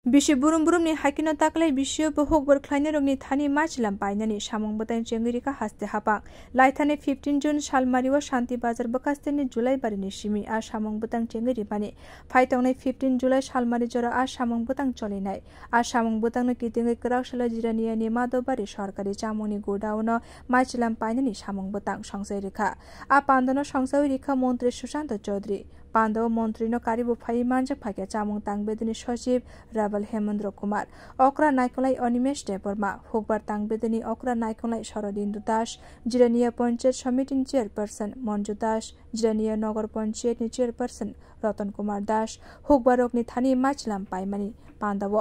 Bisi burum-burumni haikino taklai bisio bohok berklaini rogni thani machilam painani samong batang cengirika haste hapang laithane 15 June salmariwa shanti bazar bakasteni July barini simi a samong batang cengiri bani phaitongnai 15 July salmari jora a samong batang cholinai a samong batang no kitingai kraksala jirania ni madobari sarkari chamoni godauna machilam painani samong batang sangsai rekha a pandano sangsai rekha মন্ত্রী সুশান্ত চৌধুরী পান্ডব মন্ত্রী no কারিবো phi Manza ফাইকা চামং তাংবেদনি সচিব rubble হেমন্দ্র Kumar অকরা নাইকলাই Animesh Debbarma হুকবার তাংবেদনি অকরা নাইকলাই Sharadindu Das Jirania panchayat সমিতিনি chairperson Manju Das Jirania নগর পঞ্চায়েতনি chairperson Ratan Kumar Das হুকবারকনি Thani মাইচলাম পাইমানি Pandava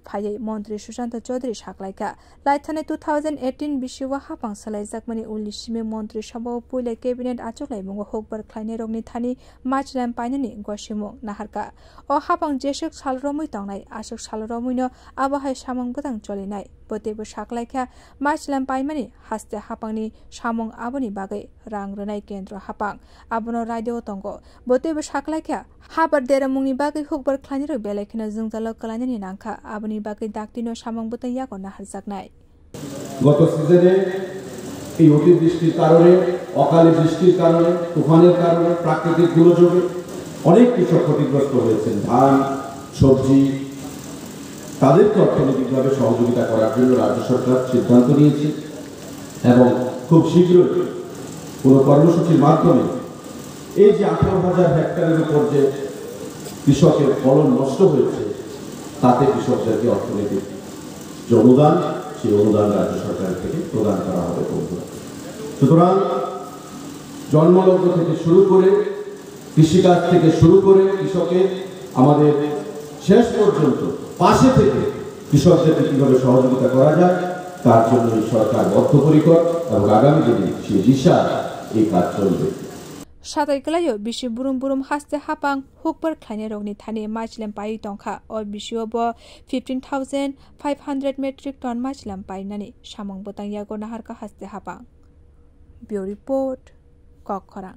ফাইयै মন্ত্রী সুশান্ত চৌধুরী সাকলাইকা লাইথানে 2018 বিশিওয়া হাপাং সালাইজাকমানি উলিসিমে মন্ত্রী সভা পুইলে cabinet আচকলাই মঙ্গ হুকবার খ্লাইনে রগনি Thani মাইচলাম পাইনানি গসিমু নাহারকা অ হাপাং জেসক সালরমুই তংনাই আশক সালরমুইনো আবাহাই সামং বতাং চলিনাই বতেবো সাকলাইখা মাইচলাম পাইমানি হাস্তে হাপাংনি সামং আবনি বাগै রাং রনাই কেন্দ্র হাপাং আবনো রাইদেও তঙ্গ বতেবো সাকলাইখা হাবার দেরামুংনি বাগै হুকবার খ্লাইনে রগ বেলাইखिनो जोंजाल कलाइनानि नांखा आबनि बागै दाक्तिनो सामं बतै याको नाहारजाकनाय গত সিজনে এই অতিবৃষ্টির কারণে অকালে বৃষ্টির কারণে তুফানের কারণে প্রাকৃতিক দুর্যোগে অনেক কৃষক ক্ষতিগ্রস্ত হয়েছেন ধান সবজি তাদেরকে অর্থনৈতিকভাবে সহযোগিতা করার জন্য রাজ্য সরকার সিদ্ধান্ত নিয়েছে এবং খুব শীঘ্রই কোনো কর্মসূচির মাধ্যমে এই যে 18,000 হেক্টরের উপর যে কৃষকের ফলন নষ্ট হয়েছে তাতে কৃষকদেরকে অর্থনৈতিক যে অনুদান সেই অনুদান রাজ্য সরকার থেকে প্রদান করা হবে সুতরাং জন্মলগ্ন থেকে শুরু করে কৃষিকাজ থেকে শুরু করে কৃষকের আমাদের শেষ পর্যন্ত পাশে থেকে কৃষকদেরকে কিভাবে সহযোগিতা করা যায় তার জন্য সরকার বদ্ধপরিকর এবং আগামী দিনে সেই দিশা এই কাজ চলবে সাতাই কলাইও বিশি বুরুম বুরুম হাসতে হাপাং হুকবার খ্লাইনে রগনি থানি মাইচলাম পাই তংখা ও বিশিওব 15,500 মেট্রিক টন মাইচলাম পাইনানি সামং বতাং ইয়াগো নাহারকা হাসতে হাপাং বিউ রিপোর্ট ককখরাং।